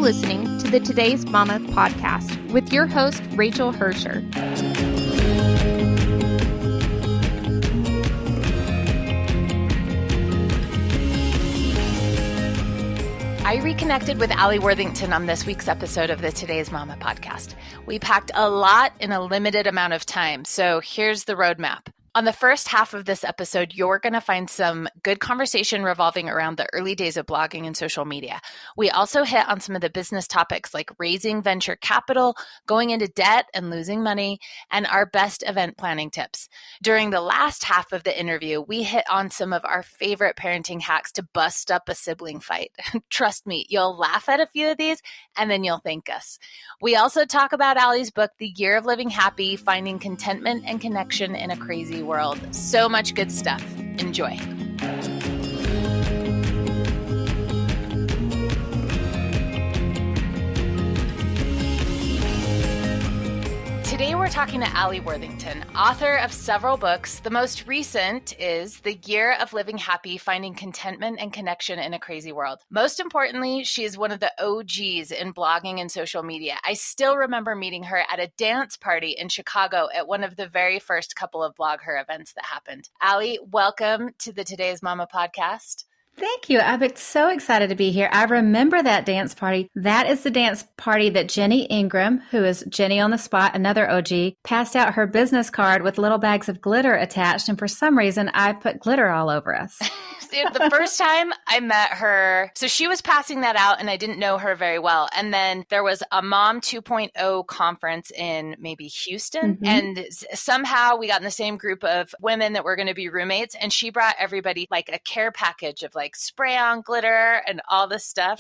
listening to the Today's Mama podcast with your host, Rachel Hersher. I reconnected with Alli Worthington on this week's episode of the Today's Mama podcast. We packed a lot in a limited amount of time, so here's the roadmap. On the first half of this episode, you're going to find some good conversation revolving around the early days of blogging and social media. We also hit on some of the business topics like raising venture capital, going into debt and losing money, and our best event planning tips. During the last half of the interview, we hit on some of our favorite parenting hacks to bust up a sibling fight. Trust me, you'll laugh at a few of these and then you'll thank us. We also talk about Alli's book, The Year of Living Happy, Finding Contentment and Connection in a Crazy World. So much good stuff. Enjoy. Today we're talking to Alli Worthington, author of several books. The most recent is The Year of Living Happy, Finding Contentment and Connection in a Crazy World. Most importantly, she is one of the OGs in blogging and social media. I still remember meeting her at a dance party in Chicago at one of the very first couple of Blog Her events that happened. Alli, welcome to the Today's Mama podcast. Thank you. I'm so excited to be here. I remember that dance party. That is the dance party that Jenny Ingram, who is Jenny on the Spot, another OG, passed out her business card with little bags of glitter attached. And for some reason, I put glitter all over us. The first time I met her, so she was passing that out and I didn't know her very well. And then there was a Mom 2.0 conference in maybe Houston. Mm-hmm. And somehow we got in the same group of women that were going to be roommates. And she brought everybody like a care package of like spray on glitter and all this stuff.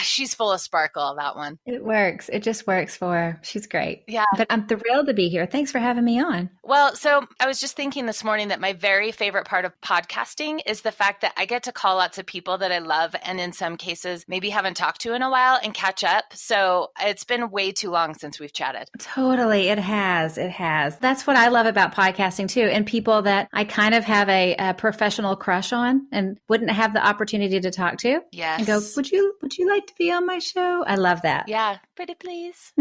She's full of sparkle, that one. It works. It just works for her. She's great. Yeah. But I'm thrilled to be here. Thanks for having me on. Well, so I was just thinking this morning that my very favorite part of podcasting is the fact that I get to call lots of people that I love and in some cases maybe haven't talked to in a while and catch up. So it's been way too long since we've chatted. Totally. It has. It has. That's what I love about podcasting too. And people that I kind of have a professional crush on and wouldn't have the opportunity to talk to. Yes. And go, would you like to be on my show? I love that. Yeah. Pretty please.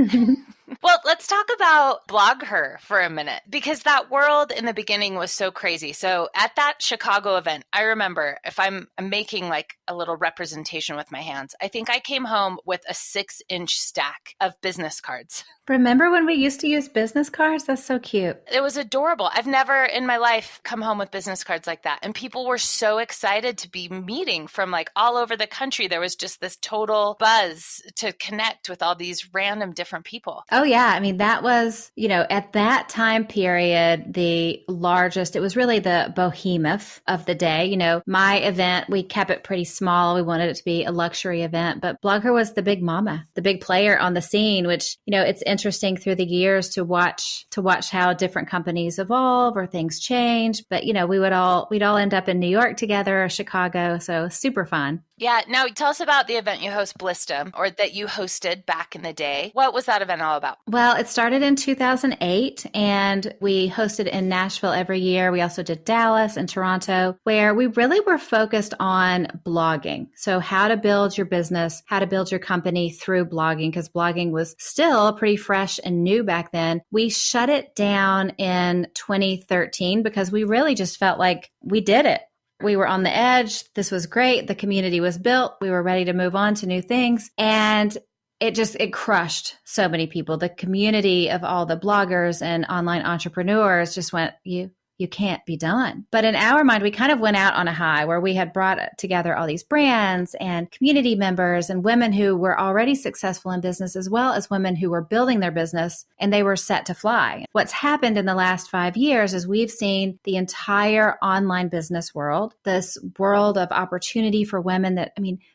Well, let's talk about Blog Her for a minute because that world in the beginning was so crazy. So at that Chicago event, I remember if I'm making like a little representation with my hands, I think I came home with a 6-inch stack of business cards. Remember when we used to use business cards? That's so cute. It was adorable. I've never in my life come home with business cards like that. And people were so excited to be meeting from like all over the country. There was just this total buzz to connect with all these random different people. Oh, yeah. I mean, that was, at that time period, the largest, it was really the behemoth of the day. My event, we kept it pretty small. We wanted it to be a luxury event, but Blog Her was the big mama, the big player on the scene, which, it's interesting through the years to watch how different companies evolve or things change. But, we'd all end up in New York together or Chicago. So super fun. Yeah. Now tell us about the event you host, Blistum, or that you hosted back in the day. What was that event all about? Well, it started in 2008 and we hosted in Nashville every year. We also did Dallas and Toronto, where we really were focused on blogging. So how to build your business, how to build your company through blogging, because blogging was still pretty fresh and new back then. We shut it down in 2013 because we really just felt like we did it. We were on the edge. This was great. The community was built. We were ready to move on to new things. And it crushed so many people. The community of all the bloggers and online entrepreneurs just went, you can't be done. But in our mind, we kind of went out on a high where we had brought together all these brands and community members and women who were already successful in business, as well as women who were building their business and they were set to fly. What's happened in the last 5 years is we've seen the entire online business world, this world of opportunity for women that,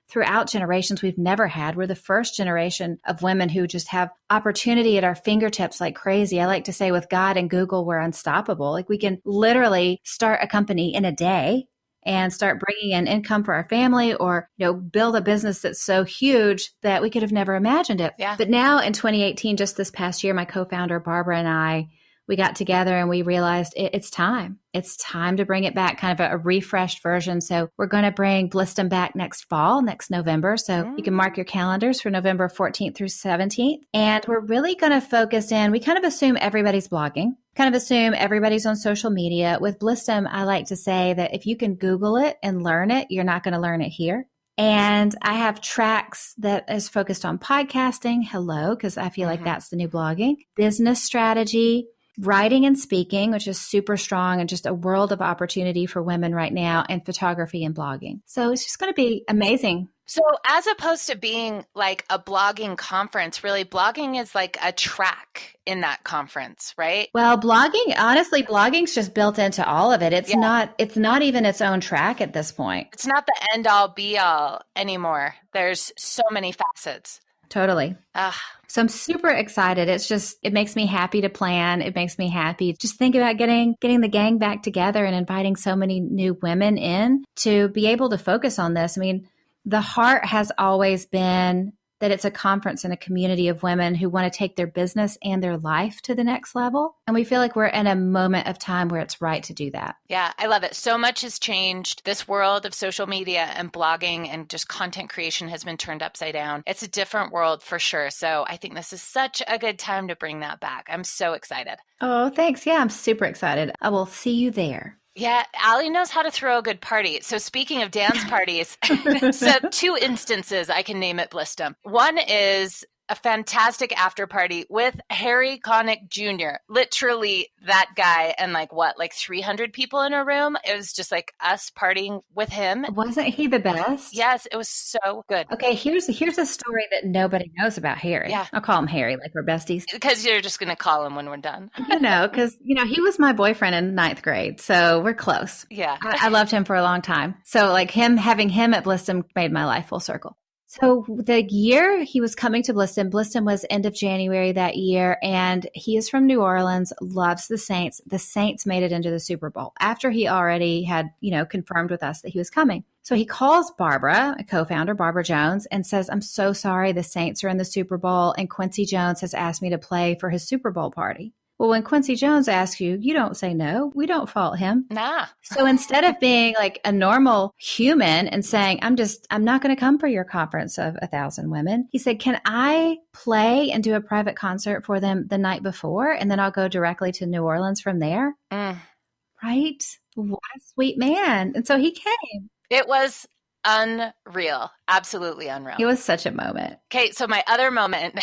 throughout generations we've never had. We're the first generation of women who just have opportunity at our fingertips like crazy. I like to say with God and Google, we're unstoppable. Like we can literally start a company in a day and start bringing in income for our family or, build a business that's so huge that we could have never imagined it. Yeah. But now in 2018, just this past year, my co-founder, Barbara, and I, we got together and we realized it's time. It's time to bring it back, kind of a refreshed version. So we're going to bring Blistum back next fall, next November. So you can mark your calendars for November 14th through 17th. And we're really going to focus in, we kind of assume everybody's blogging, kind of assume everybody's on social media. With Blistum, I like to say that if you can Google it and learn it, you're not going to learn it here. And I have tracks that is focused on podcasting. Hello, because I feel like that's the new blogging, business strategy, writing and speaking, which is super strong and just a world of opportunity for women right now, and photography and blogging. So it's just going to be amazing. So as opposed to being like a blogging conference, really blogging is like a track in that conference, right? Well, honestly, blogging's just built into all of it. It's not even its own track at this point. It's not the end all be all anymore. There's so many facets. Totally. So I'm super excited. It makes me happy to plan. It makes me happy. Just think about getting the gang back together and inviting so many new women in to be able to focus on this. I mean, the heart has always been that it's a conference and a community of women who want to take their business and their life to the next level. And we feel like we're in a moment of time where it's right to do that. Yeah, I love it. So much has changed. This world of social media and blogging and just content creation has been turned upside down. It's a different world for sure. So I think this is such a good time to bring that back. I'm so excited. Oh, thanks. Yeah, I'm super excited. I will see you there. Yeah, Alli knows how to throw a good party. So speaking of dance parties, so 2 instances I can name at Blistum. One is a fantastic after party with Harry Connick Jr. Literally that guy and like 300 people in a room. It was just like us partying with him. Wasn't he the best? Yes, it was so good. Okay, here's a story that nobody knows about Harry. Yeah. I'll call him Harry, like we're besties. Because you're just going to call him when we're done. Because, he was my boyfriend in 9th grade, so we're close. Yeah. I loved him for a long time. So like having him at Blistum made my life full circle. So the year he was coming to Blistum was end of January that year, and he is from New Orleans, loves the Saints. The Saints made it into the Super Bowl after he already had, confirmed with us that he was coming. So he calls Barbara, a co-founder, Barbara Jones, and says, I'm so sorry the Saints are in the Super Bowl, and Quincy Jones has asked me to play for his Super Bowl party. Well, when Quincy Jones asks you, you don't say no. We don't fault him. Nah. So instead of being like a normal human and saying, I'm not going to come for your conference of 1,000 women, he said, can I play and do a private concert for them the night before? And then I'll go directly to New Orleans from there. Right? What a sweet man. And so he came. It was unreal. Absolutely unreal. It was such a moment. Okay, so my other moment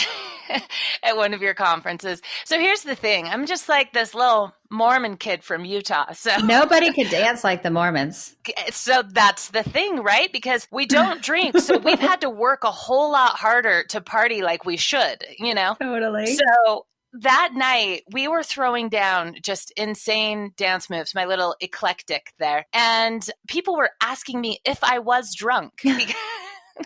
at one of your conferences. So here's the thing. I'm just like this little Mormon kid from Utah. So nobody could dance like the Mormons. So that's the thing, right? Because we don't drink. So we've had to work a whole lot harder to party like we should, Totally. So that night, we were throwing down just insane dance moves, my little eclectic there. And people were asking me if I was drunk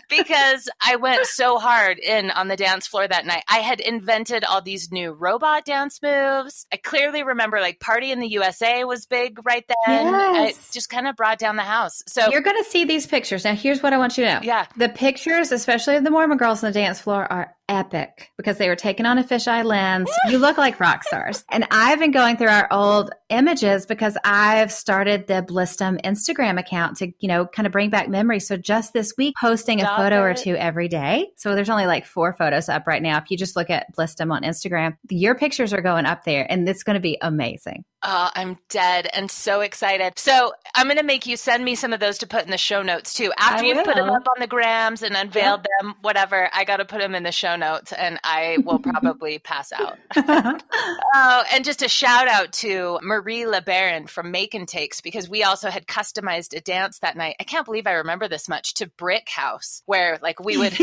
because I went so hard in on the dance floor that night. I had invented all these new robot dance moves. I clearly remember Party in the USA was big right then. Yes. It just kind of brought down the house. So you're going to see these pictures. Now, here's what I want you to know. Yeah. The pictures, especially of the Mormon girls on the dance floor, are epic because they were taken on a fisheye lens. You look like rock stars. And I've been going through our old images because I've started the Blistum Instagram account to, kind of bring back memories. So just this week, posting a photo or two every day. So there's only 4 photos up right now. If you just look at Blistum on Instagram, your pictures are going up there and it's going to be amazing. Oh, I'm dead and so excited. So I'm going to make you send me some of those to put in the show notes too. After you've put them up on the grams and unveiled them, whatever, I got to put them in the show notes and I will probably pass out. And just a shout out to Marie LeBaron from Make and Takes, because we also had customized a dance that night. I can't believe I remember this much, to Brick House, where we would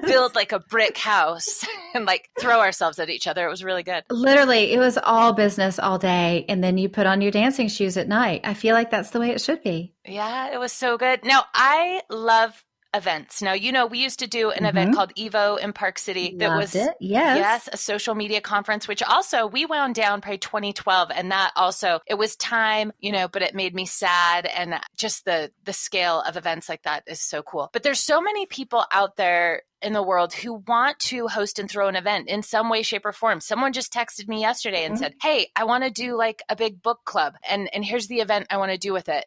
build a brick house and throw ourselves at each other. It was really good. Literally, it was all business all day. And then you put on your dancing shoes at night. I feel like that's the way it should be. Yeah, it was so good. Now, I love events. Now, we used to do an event called Evo in Park City. That was yes, a social media conference, which also we wound down probably 2012. And that also, it was time, but it made me sad. And just the scale of events like that is so cool. But there's so many people out there in the world who want to host and throw an event in some way, shape, or form. Someone just texted me yesterday and said, hey, I want to do like a big book club, and here's the event I want to do with it.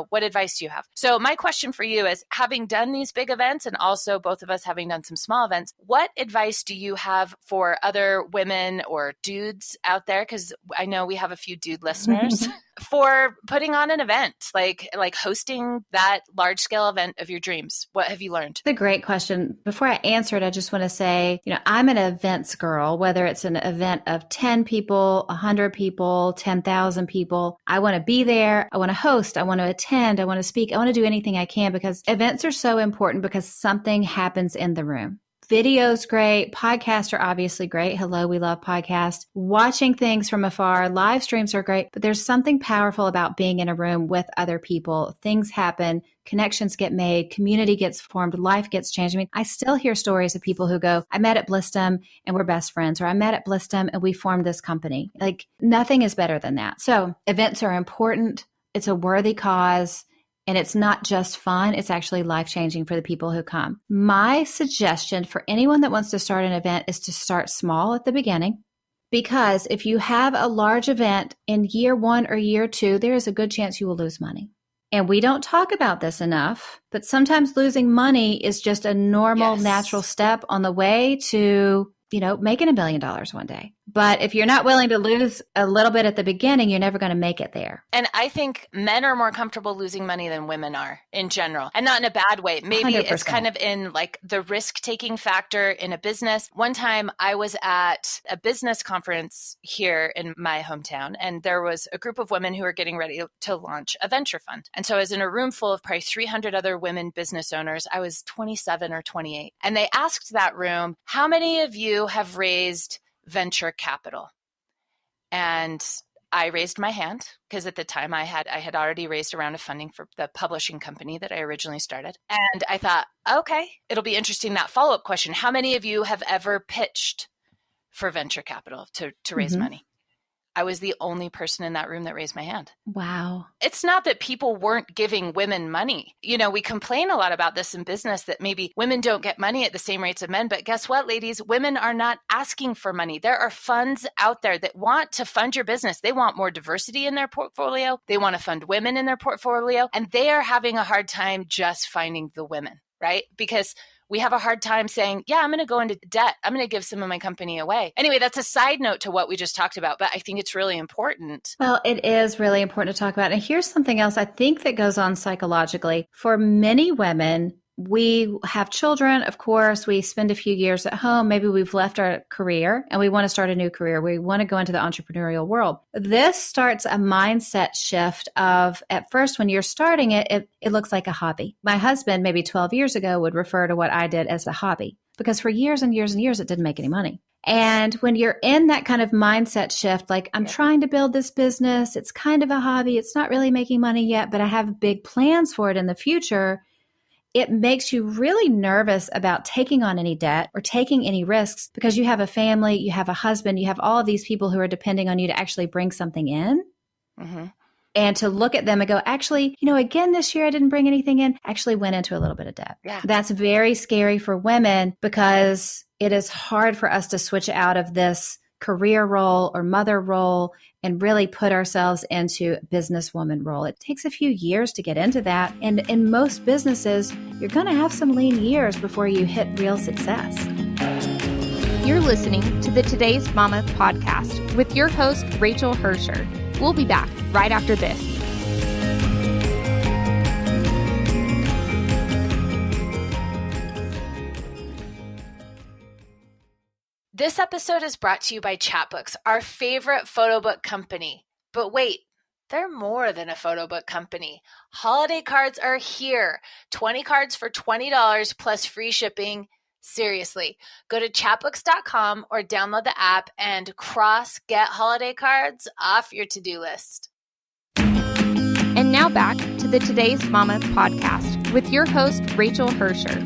What advice do you have? So my question for you is, having done these big events and also both of us having done some small events, what advice do you have for other women or dudes out there? Because I know we have a few dude listeners. For putting on an event, like hosting that large scale event of your dreams. What have you learned? It's a great question. Before I answer it, I just want to say, I'm an events girl, whether it's an event of 10 people, 100 people, 10,000 people. I want to be there. I want to host. I want to attend. I want to speak. I want to do anything I can, because events are so important because something happens in the room. Video's great. Podcasts are obviously great. Hello, we love podcasts. Watching things from afar, live streams are great, but there's something powerful about being in a room with other people. Things happen, connections get made, community gets formed, life gets changed. I mean, I still hear stories of people who go, I met at Blistum and we're best friends, or I met at Blistum and we formed this company. Like, nothing is better than that. So events are important. It's a worthy cause. And it's not just fun, it's actually life-changing for the people who come. My suggestion for anyone that wants to start an event is to start small at the beginning, because if you have a large event in year 1 or year 2, there is a good chance you will lose money. And we don't talk about this enough, but sometimes losing money is just a normal, natural step on the way to, making $1 billion one day. But if you're not willing to lose a little bit at the beginning, you're never going to make it there. And I think men are more comfortable losing money than women are in general, and not in a bad way. Maybe 100%. It's kind of in like the risk-taking factor in a business. One time I was at a business conference here in my hometown, and there was a group of women who were getting ready to launch a venture fund. And so I was in a room full of probably 300 other women business owners. I was 27 or 28. And they asked that room, how many of you have raised venture capital? And I raised my hand because at the time I had already raised a round of funding for the publishing company that I originally started. And I thought, okay, it'll be interesting, that follow-up question. How many of you have ever pitched for venture capital to raise money? I was the only person in that room that raised my hand. Wow. It's not that people weren't giving women money. We complain a lot about this in business, that maybe women don't get money at the same rates of men. But guess what, ladies? Women are not asking for money. There are funds out there that want to fund your business. They want more diversity in their portfolio. They want to fund women in their portfolio. And they are having a hard time just finding the women, right? Because we have a hard time saying, yeah, I'm going to go into debt. I'm going to give some of my company away. Anyway, that's a side note to what we just talked about, but I think it's really important. Well, it is really important to talk about. And here's something else I think that goes on psychologically. For many women, we have children, of course, we spend a few years at home. Maybe we've left our career and we want to start a new career. We want to go into the entrepreneurial world. This starts a mindset shift of, at first, when you're starting it looks like a hobby. My husband, maybe 12 years ago, would refer to what I did as a hobby, because for years and years and years, it didn't make any money. And when you're in that kind of mindset shift, like, I'm trying to build this business, it's kind of a hobby, it's not really making money yet, but I have big plans for it in the future, it makes you really nervous about taking on any debt or taking any risks, because you have a family, you have a husband, you have all of these people who are depending on you to actually bring something in. Mm-hmm. And to look at them and go, actually, again, this year I didn't bring anything in, actually went into a little bit of debt. Yeah. That's very scary for women, because it is hard for us to switch out of this career role or mother role and really put ourselves into businesswoman role. It takes a few years to get into that. And in most businesses, you're going to have some lean years before you hit real success. You're listening to the Today's Mama podcast with your host, Rachel Hersher. We'll be back right after this. This episode is brought to you by Chatbooks, our favorite photo book company. But wait, they're more than a photo book company. Holiday cards are here. 20 cards for $20 plus free shipping. Seriously, go to chatbooks.com or download the app and get holiday cards off your to-do list. And now back to the Today's Mama podcast with your host, Rachel Hersher.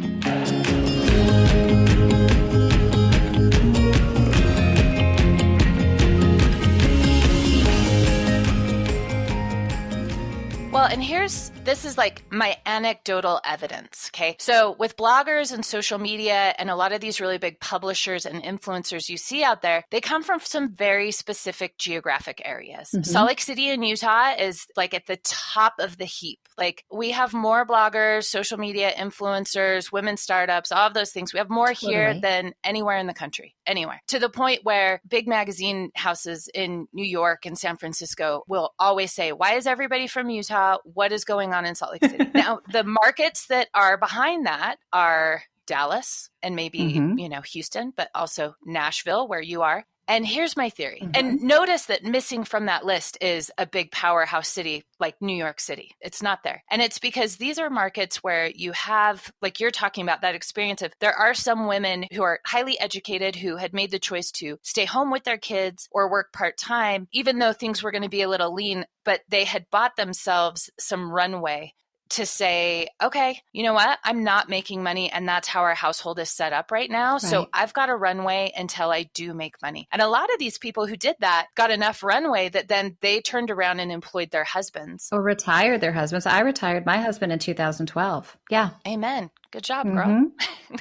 Well, and here's this is like my anecdotal evidence, okay? So with bloggers and social media and a lot of these really big publishers and influencers you see out there, they come from some very specific geographic areas. Salt Lake City in Utah is like at the top of the heap. Like we have more bloggers, social media influencers, women startups, all of those things. We have more here than anywhere in the country, anywhere. To the point where big magazine houses in New York and San Francisco will always say, why is everybody from Utah? What is going on in Salt Lake City? Now, the markets that are behind that are Dallas and maybe, Houston, but also Nashville, where you are. And here's my theory. And notice that missing from that list is a big powerhouse city like New York City. It's not there. And it's because these are markets where you have, like you're talking about, that experience of there are some women who are highly educated who had made the choice to stay home with their kids or work part-time, even though things were going to be a little lean, but they had bought themselves some runway to say, okay, you know what? I'm not making money. And that's how our household is set up right now. Right. So I've got a runway until I do make money. And a lot of these people who did that got enough runway that then they turned around and employed their husbands. Or retired their husbands. I retired my husband in 2012. Yeah. Amen. Good job, girl.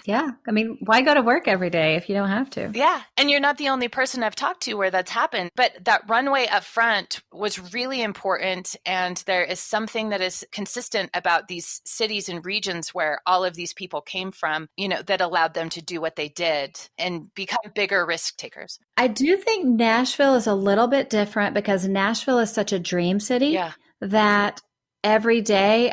Yeah. I mean, why go to work every day if you don't have to? Yeah. And you're not the only person I've talked to where that's happened. But that runway up front was really important. And there is something that is consistent about these cities and regions where all of these people came from, that allowed them to do what they did and become bigger risk takers. I do think Nashville is a little bit different because Nashville is such a dream city that every day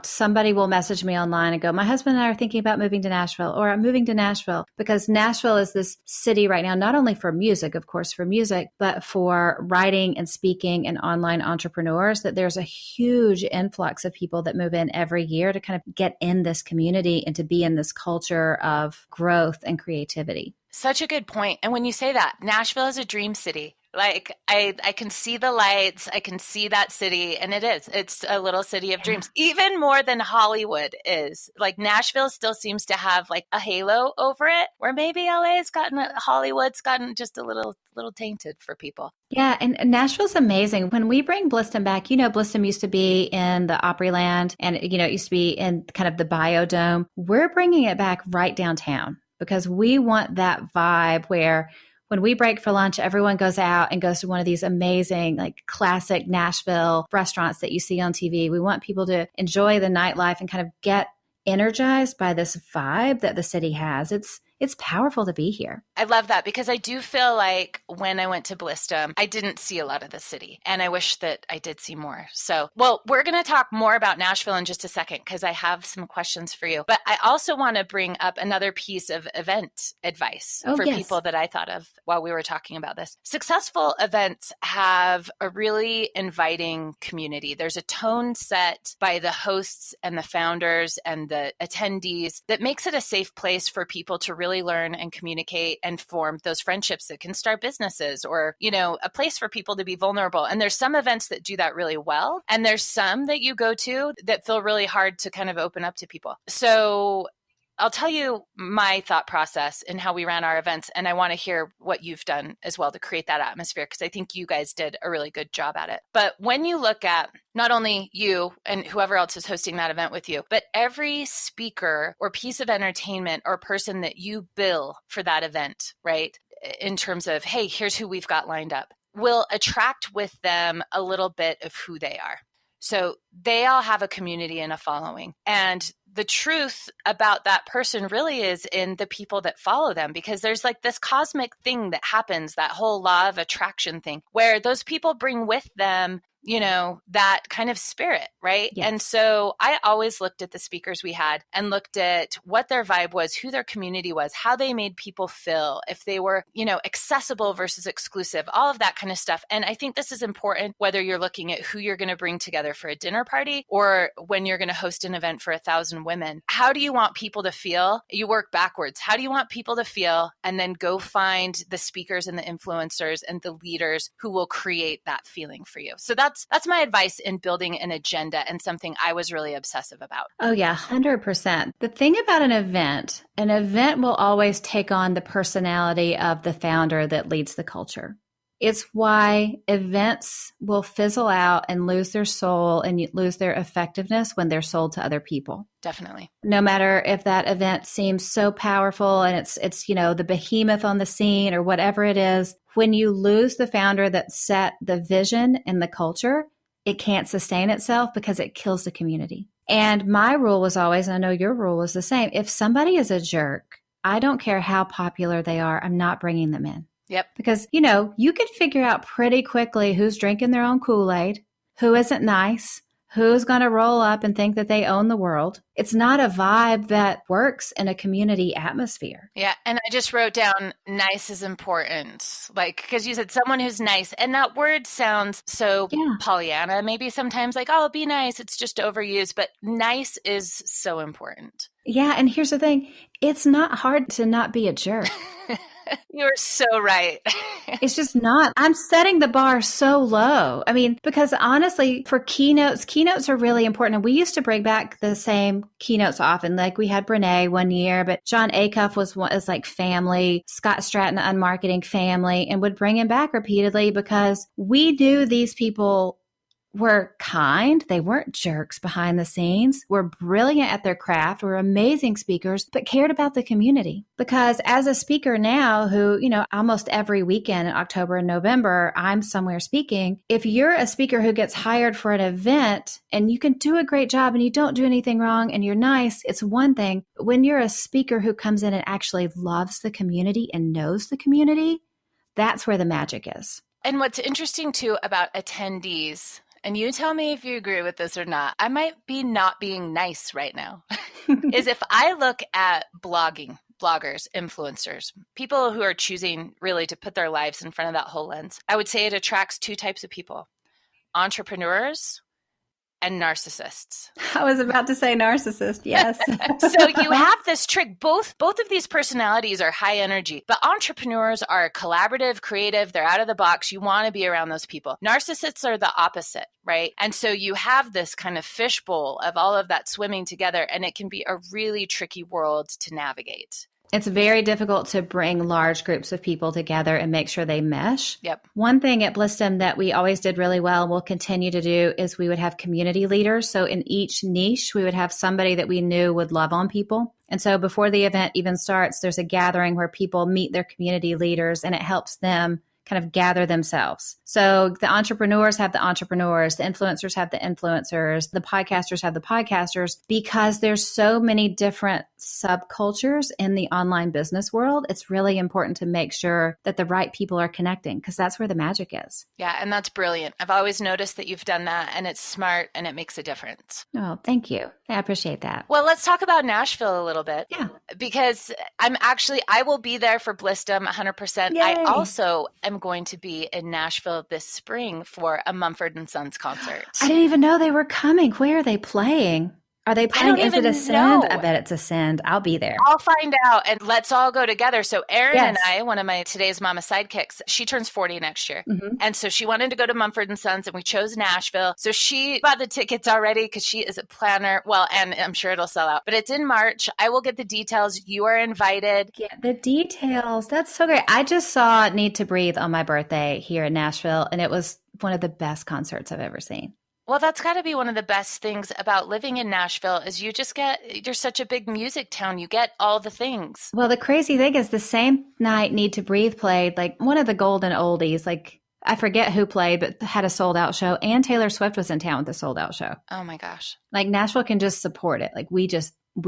somebody will message me online and go, my husband and I are thinking about moving to Nashville, or I'm moving to Nashville, because Nashville is this city right now, not only for music, of course, for music, but for writing and speaking and online entrepreneurs, that there's a huge influx of people that move in every year to kind of get in this community and to be in this culture of growth and creativity. Such a good point. And when you say that, Nashville is a dream city. Like I can see the lights, I can see that city, and it's a little city of dreams, even more than Hollywood is. Like Nashville still seems to have like a halo over it, where maybe Hollywood's gotten just a little tainted for people. Yeah. And Nashville's amazing. When we bring Bliston back, Bliston used to be in the Opryland and, it used to be in kind of the Biodome. We're bringing it back right downtown because we want that vibe where when we break for lunch, everyone goes out and goes to one of these amazing, like classic Nashville restaurants that you see on TV. We want people to enjoy the nightlife and kind of get energized by this vibe that the city has. It's powerful to be here. I love that because I do feel like when I went to Bliston, I didn't see a lot of the city and I wish that I did see more. So, we're going to talk more about Nashville in just a second because I have some questions for you. But I also want to bring up another piece of event advice for people that I thought of while we were talking about this. Successful events have a really inviting community. There's a tone set by the hosts and the founders and the attendees that makes it a safe place for people to really learn and communicate and form those friendships that can start businesses or, a place for people to be vulnerable. And there's some events that do that really well. And there's some that you go to that feel really hard to kind of open up to people. So I'll tell you my thought process and how we ran our events. And I want to hear what you've done as well to create that atmosphere, because I think you guys did a really good job at it. But when you look at not only you and whoever else is hosting that event with you, but every speaker or piece of entertainment or person that you bill for that event, right? In terms of, hey, here's who we've got lined up, will attract with them a little bit of who they are. So they all have a community and a following. And the truth about that person really is in the people that follow them, because there's like this cosmic thing that happens, that whole law of attraction thing, where those people bring with them, that kind of spirit, right? Yes. And so I always looked at the speakers we had and looked at what their vibe was, who their community was, how they made people feel, if they were, accessible versus exclusive, all of that kind of stuff. And I think this is important, whether you're looking at who you're going to bring together for a dinner party or when you're going to host an event for 1,000 women. How do you want people to feel? You work backwards. How do you want people to feel? And then go find the speakers and the influencers and the leaders who will create that feeling for you. So that's my advice in building an agenda and something I was really obsessive about. Oh yeah, 100%. The thing about an event will always take on the personality of the founder that leads the culture. It's why events will fizzle out and lose their soul and lose their effectiveness when they're sold to other people. Definitely. No matter if that event seems so powerful and it's the behemoth on the scene or whatever it is, when you lose the founder that set the vision and the culture, it can't sustain itself because it kills the community. And my rule was always, and I know your rule was the same, if somebody is a jerk, I don't care how popular they are, I'm not bringing them in. Yep. Because, you could figure out pretty quickly who's drinking their own Kool-Aid, who isn't nice, who's going to roll up and think that they own the world. It's not a vibe that works in a community atmosphere. Yeah. And I just wrote down nice is important. Because you said someone who's nice. And that word sounds so Pollyanna, maybe sometimes oh, be nice. It's just overused. But nice is so important. Yeah. And here's the thing. It's not hard to not be a jerk. You're so right. It's just not. I'm setting the bar so low. I mean, because honestly, for keynotes are really important. And we used to bring back the same keynotes often. We had Brene one year, but John Acuff was family, Scott Stratton on marketing family, and would bring him back repeatedly because we knew these people were kind. They weren't jerks behind the scenes, were brilliant at their craft, were amazing speakers, but cared about the community. Because as a speaker now who, almost every weekend in October and November, I'm somewhere speaking. If you're a speaker who gets hired for an event and you can do a great job and you don't do anything wrong and you're nice, it's one thing. When you're a speaker who comes in and actually loves the community and knows the community, that's where the magic is. And what's interesting too about attendees, and you tell me if you agree with this or not, I might be not being nice right now, is if I look at bloggers, influencers, people who are choosing really to put their lives in front of that whole lens, I would say it attracts two types of people, entrepreneurs and narcissists. I was about to say narcissist, yes. So you have this trick. Both of these personalities are high energy, but entrepreneurs are collaborative, creative, they're out of the box. You want to be around those people. Narcissists are the opposite, right? And so you have this kind of fishbowl of all of that swimming together, and it can be a really tricky world to navigate. It's very difficult to bring large groups of people together and make sure they mesh. Yep. One thing at Blistum that we always did really well and we'll continue to do is we would have community leaders. So in each niche, we would have somebody that we knew would love on people. And so before the event even starts, there's a gathering where people meet their community leaders and it helps them kind of gather themselves. So the entrepreneurs have the entrepreneurs, the influencers have the influencers, the podcasters have the podcasters, because there's so many different subcultures in the online business world. It's really important to make sure that the right people are connecting because that's where the magic is. Yeah, and that's brilliant. I've always noticed that you've done that and it's smart and it makes a difference. Oh, thank you. I appreciate that. Well, let's talk about Nashville a little bit. Yeah. Because I will be there for Blistum 100%. Yay. I also am going to be in Nashville this spring for a Mumford & Sons concert. I didn't even know they were coming. Where are they playing? Are they playing? Is it Ascend? Know. I bet it's Ascend. I'll be there. I'll find out and let's all go together. So Erin Yes. and I, one of my Today's Mama sidekicks, she turns 40 next year. Mm-hmm. And so she wanted to go to Mumford & Sons and we chose Nashville. So she bought the tickets already because she is a planner. Well, and I'm sure it'll sell out. But it's in March. I will get the details. You are invited. Get the details. That's so great. I just saw Need to Breathe on my birthday here in Nashville, and it was one of the best concerts I've ever seen. Well, that's got to be one of the best things about living in Nashville is you're such a big music town. You get all the things. Well, the crazy thing is the same night Need to Breathe played, like one of the golden oldies, like I forget who played, but had a sold out show, and Taylor Swift was in town with a sold out show. Oh my gosh. Like Nashville can just support it. Like we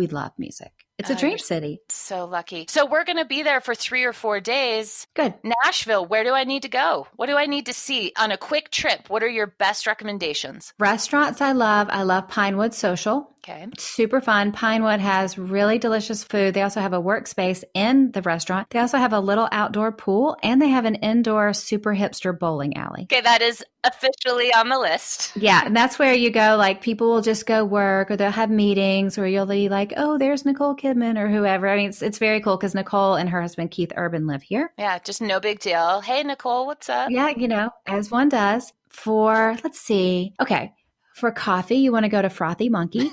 love music. It's a dream city. So lucky. So we're going to be there for 3 or 4 days. Good. Nashville, where do I need to go? What do I need to see on a quick trip? What are your best recommendations? Restaurants I love. I love Pinewood Social. Okay. It's super fun. Pinewood has really delicious food. They also have a workspace in the restaurant. They also have a little outdoor pool, and they have an indoor super hipster bowling alley. Okay, that is officially on the list. Yeah, and that's where you go, like people will just go work or they'll have meetings or you'll be like, oh, there's Nicole Kidman or whoever. I mean, it's very cool because Nicole and her husband Keith Urban live here. Yeah, just no big deal. Hey, Nicole, what's up? Yeah, as one does. Let's see. Okay. For coffee, you want to go to Frothy Monkey.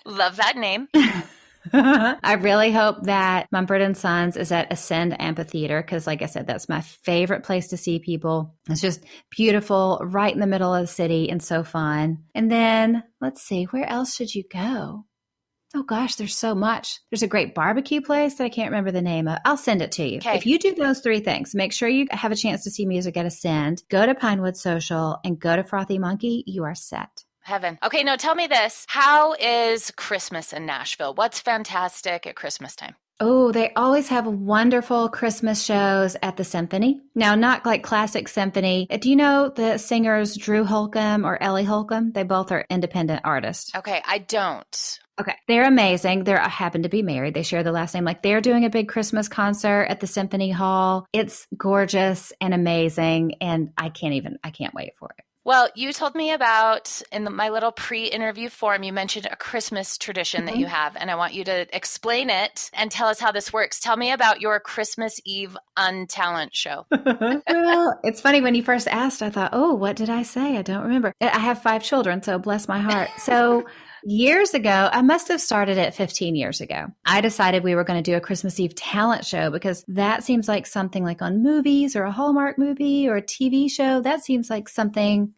Love that name. I really hope that Mumford & Sons is at Ascend Amphitheater because, like I said, that's my favorite place to see people. It's just beautiful, right in the middle of the city and so fun. And then, let's see, where else should you go? Oh gosh, there's so much. There's a great barbecue place that I can't remember the name of. I'll send it to you. Okay. If you do those three things, make sure you have a chance to see music at Ascend, go to Pinewood Social, and go to Frothy Monkey, you are set. Heaven. Okay, now tell me this. How is Christmas in Nashville? What's fantastic at Christmas time? Oh, they always have wonderful Christmas shows at the Symphony. Now, not like classic symphony. Do you know the singers Drew Holcomb or Ellie Holcomb? They both are independent artists. Okay, I don't. Okay. They're amazing. They happen to be married. They share the last name. Like they're doing a big Christmas concert at the Symphony Hall. It's gorgeous and amazing. And I can't wait for it. Well, you told me about, my little pre-interview form, you mentioned a Christmas tradition that you have, and I want you to explain it and tell us how this works. Tell me about your Christmas Eve Untalent show. Well, it's funny when you first asked, I thought, oh, what did I say? I don't remember. I have 5 children, so bless my heart. So years ago, I must have started it 15 years ago. I decided we were going to do a Christmas Eve talent show because that seems like something like on movies or a Hallmark movie or a TV show. That seems like something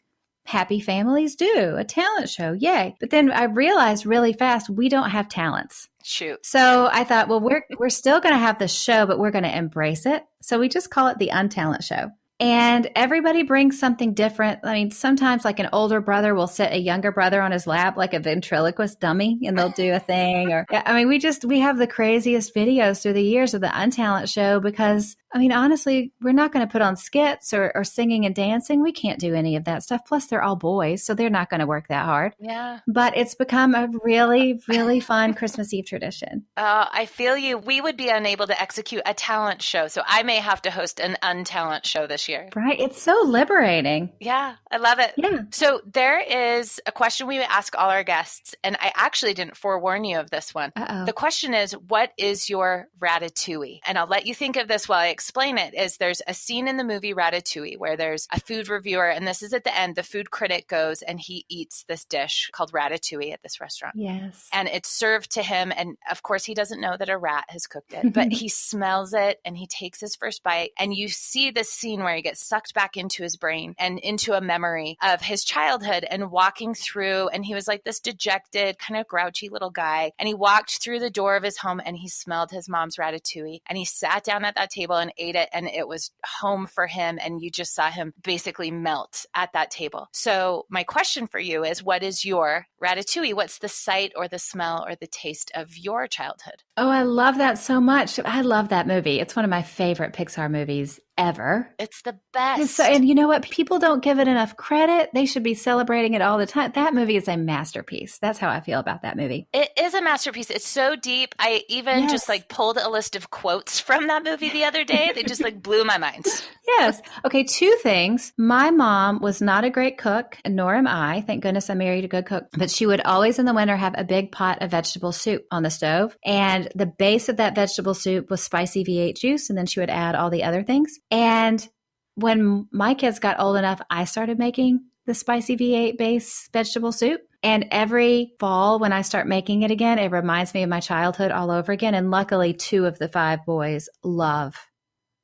happy families do, a talent show. Yay. But then I realized really fast, we don't have talents. Shoot. So I thought, well, we're still going to have the show, but we're going to embrace it. So we just call it the Untalent Show. And everybody brings something different. I mean, sometimes like an older brother will sit a younger brother on his lap like a ventriloquist dummy and they'll do a thing. Or I mean, we have the craziest videos through the years of the Untalent Show because, I mean, honestly, we're not going to put on skits or singing and dancing. We can't do any of that stuff. Plus, they're all boys, so they're not going to work that hard. Yeah. But it's become a really, really fun Christmas Eve tradition. I feel you. We would be unable to execute a talent show, so I may have to host an Untalent show this year. Right. It's so liberating. Yeah, I love it. Yeah. So there is a question we ask all our guests, and I actually didn't forewarn you of this one. Uh-oh. The question is, what is your Ratatouille? And I'll let you think of this while I explain it. Is there's a scene in the movie Ratatouille where there's a food reviewer, and this is at the end, the food critic goes and he eats this dish called Ratatouille at this restaurant. Yes. And it's served to him. And of course, he doesn't know that a rat has cooked it, but he smells it and he takes his first bite. And you see this scene where he gets sucked back into his brain and into a memory of his childhood and walking through. And he was like this dejected, kind of grouchy little guy. And he walked through the door of his home and he smelled his mom's Ratatouille. And he sat down at that table and ate it. And it was home for him. And you just saw him basically melt at that table. So my question for you is, what is your Ratatouille? What's the sight or the smell or the taste of your childhood? Oh, I love that so much. I love that movie. It's one of my favorite Pixar movies ever. It's the best. And you know what? People don't give it enough credit. They should be celebrating it all the time. That movie is a masterpiece. That's how I feel about that movie. It is a masterpiece. It's so deep. I even just like pulled a list of quotes from that movie the other day. They just like blew my mind. Yes. Okay, 2 things. My mom was not a great cook, nor am I. Thank goodness I married a good cook. But she would always in the winter have a big pot of vegetable soup on the stove. And the base of that vegetable soup was spicy V8 juice. And then she would add all the other things. And when my kids got old enough, I started making the spicy V8 base vegetable soup. And every fall when I start making it again, it reminds me of my childhood all over again. And luckily, 2 of the 5 boys love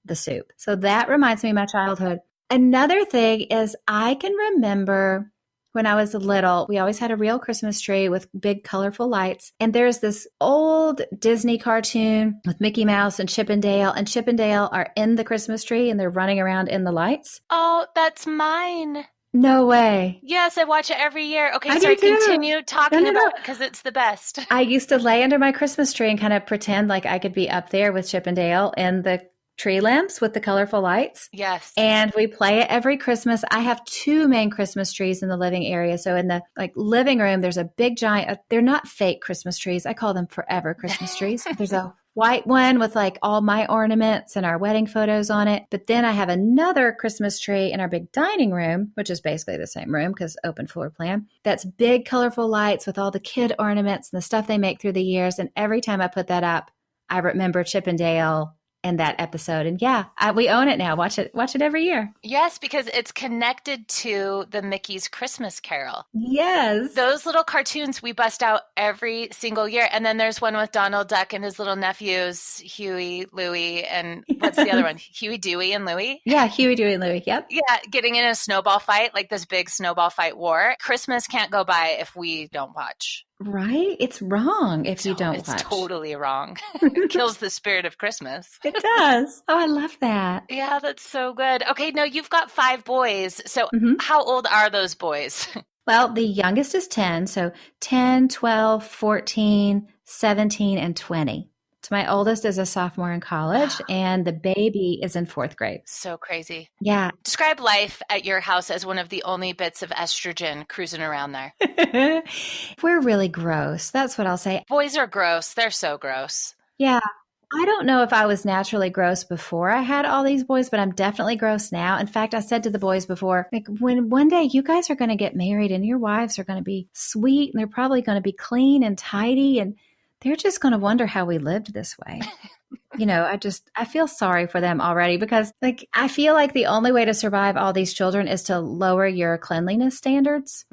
the soup. So that reminds me of my childhood. Another thing is I can remember when I was little, we always had a real Christmas tree with big colorful lights. And there's this old Disney cartoon with Mickey Mouse and Chip and Dale are in the Christmas tree and they're running around in the lights. Oh, that's mine. No way. Yes, I watch it every year. Okay, I sorry, do too. continue talking No. about it because it's the best. I used to lay under my Christmas tree and kind of pretend like I could be up there with Chip and Dale in the tree lamps with the colorful lights. Yes. And we play it every Christmas. I have 2 main Christmas trees in the living area. So in the living room, there's a big giant, they're not fake Christmas trees. I call them forever Christmas trees. There's a white one with all my ornaments and our wedding photos on it. But then I have another Christmas tree in our big dining room, which is basically the same room because open floor plan. That's big colorful lights with all the kid ornaments and the stuff they make through the years. And every time I put that up, I remember Chip and Dale in that episode. And yeah, we own it now. Watch it every year. Yes, because it's connected to the Mickey's Christmas Carol. Yes. Those little cartoons we bust out every single year. And then there's one with Donald Duck and his little nephews, Huey, Louie, and what's the other one? Huey, Dewey, and Louie? Yeah, Huey, Dewey, and Louie. Yep. Yeah, getting in a snowball fight, like this big snowball fight war. Christmas can't go by if we don't watch. Right? It's wrong if you don't It's watch. totally wrong. It kills the spirit of Christmas. It does. Oh, I love that. Yeah, that's so good. Okay, no, you've got 5 boys. So how old are those boys? Well, the youngest is 10. So 10, 12, 14, 17, and 20. So my oldest is a sophomore in college and the baby is in 4th grade. So crazy. Yeah. Describe life at your house as one of the only bits of estrogen cruising around there. We're really gross. That's what I'll say. Boys are gross. They're so gross. Yeah. I don't know if I was naturally gross before I had all these boys, but I'm definitely gross now. In fact, I said to the boys before, like, when one day you guys are going to get married and your wives are going to be sweet and they're probably going to be clean and tidy and they're just going to wonder how we lived this way. I feel sorry for them already because I feel like the only way to survive all these children is to lower your cleanliness standards,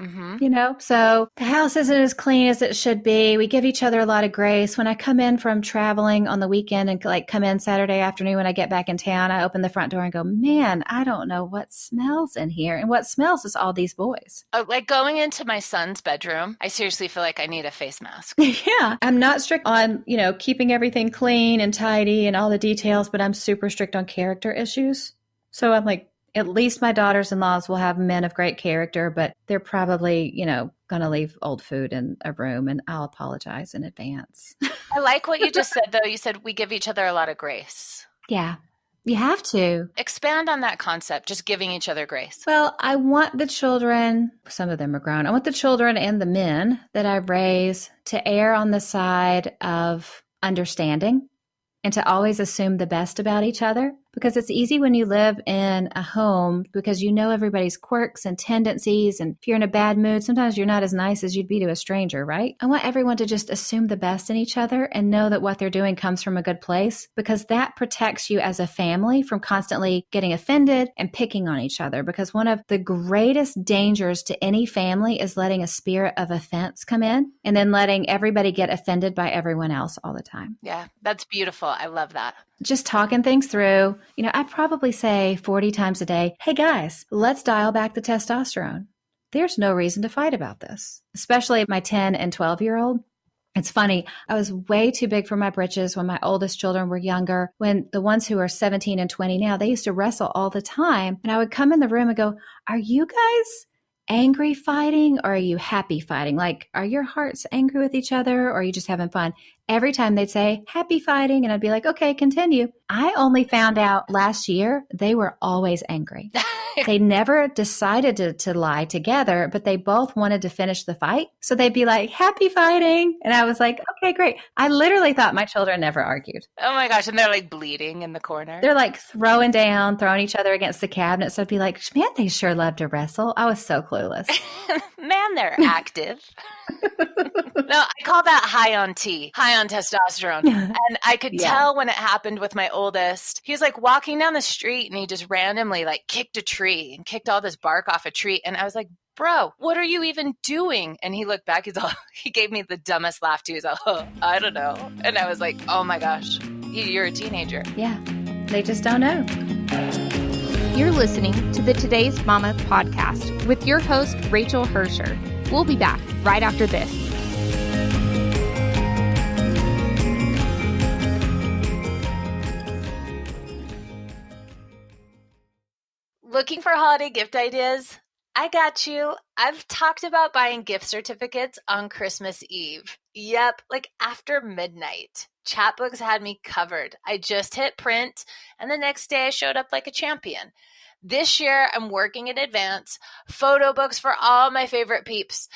so the house isn't as clean as it should be. We give each other a lot of grace. When I come in from traveling on the weekend and come in Saturday afternoon, when I get back in town, I open the front door and go, man, I don't know what smells in here. And what smells is all these boys. Like going into my son's bedroom, I seriously feel like I need a face mask. Yeah. I'm not strict on, keeping everything clean and tidy and all the details, but I'm super strict on character issues. So I'm like, at least my daughters-in-laws will have men of great character, but they're probably, going to leave old food in a room, and I'll apologize in advance. I like what you just said, though. You said we give each other a lot of grace. Yeah, you have to. Expand on that concept, just giving each other grace. Well, I want the children, some of them are grown, I want the children and the men that I raise to err on the side of understanding and to always assume the best about each other, because it's easy when you live in a home because you know everybody's quirks and tendencies. And if you're in a bad mood, sometimes you're not as nice as you'd be to a stranger, right? I want everyone to just assume the best in each other and know that what they're doing comes from a good place, because that protects you as a family from constantly getting offended and picking on each other. Because one of the greatest dangers to any family is letting a spirit of offense come in and then letting everybody get offended by everyone else all the time. Yeah, that's beautiful. I love that. Just talking things through. I probably say 40 times a day, hey guys, let's dial back the testosterone. There's no reason to fight about this, especially my 10 and 12-year-old. It's funny. I was way too big for my britches when my oldest children were younger. When the ones who are 17 and 20 now, they used to wrestle all the time. And I would come in the room and go, are you guys angry fighting or are you happy fighting? Like, are your hearts angry with each other or are you just having fun? Every time they'd say happy fighting and I'd be like, okay, continue. I only found out last year they were always angry. They never decided to lie together, but they both wanted to finish the fight. So they'd be like, happy fighting. And I was like, okay, great. I literally thought my children never argued. Oh my gosh. And they're like bleeding in the corner. They're like throwing each other against the cabinets. So I'd be like, man, they sure love to wrestle. I was so clueless. Man, they're active. No, I call that high on T, high on testosterone. And I could tell when it happened with my oldest. He was like walking down the street and he just randomly kicked a tree and kicked all this bark off a tree. And I was like, bro, what are you even doing? And he looked back, he gave me the dumbest laugh too. He's like, oh, I don't know. And I was like, oh my gosh, you're a teenager. Yeah, they just don't know. You're listening to the Today's Mama podcast with your host, Rachel Hersher. We'll be back right after this. Looking for holiday gift ideas? I got you. I've talked about buying gift certificates on Christmas Eve. Yep, after midnight. Chatbooks had me covered. I just hit print, and the next day I showed up like a champion. This year, I'm working in advance. Photo books for all my favorite peeps.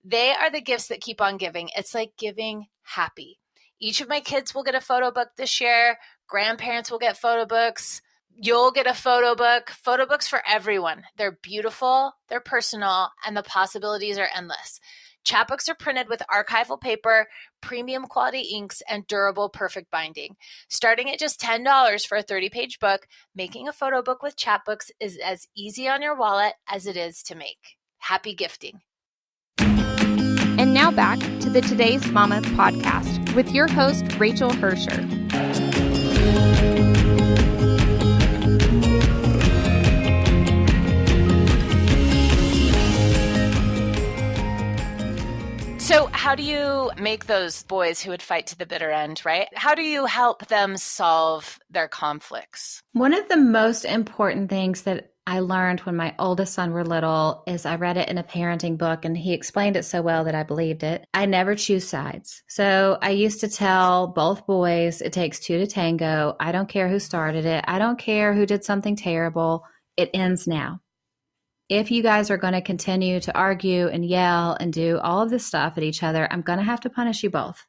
They are the gifts that keep on giving. It's like giving happy. Each of my kids will get a photo book this year. Grandparents will get photo books. You'll get a photo book. Photo books for everyone. They're beautiful, they're personal, and the possibilities are endless. Chapbooks are printed with archival paper, premium quality inks, and durable, perfect binding. Starting at just $10 for a 30-page book, making a photo book with chapbooks is as easy on your wallet as it is to make. Happy gifting. And now back to the Today's Mama podcast with your host, Rachel Hersher. So how do you make those boys who would fight to the bitter end, right? How do you help them solve their conflicts? One of the most important things that I learned when my oldest son were little is I read it in a parenting book and he explained it so well that I believed it. I never choose sides. So I used to tell both boys, it takes two to tango. I don't care who started it. I don't care who did something terrible. It ends now. If you guys are going to continue to argue and yell and do all of this stuff at each other, I'm going to have to punish you both,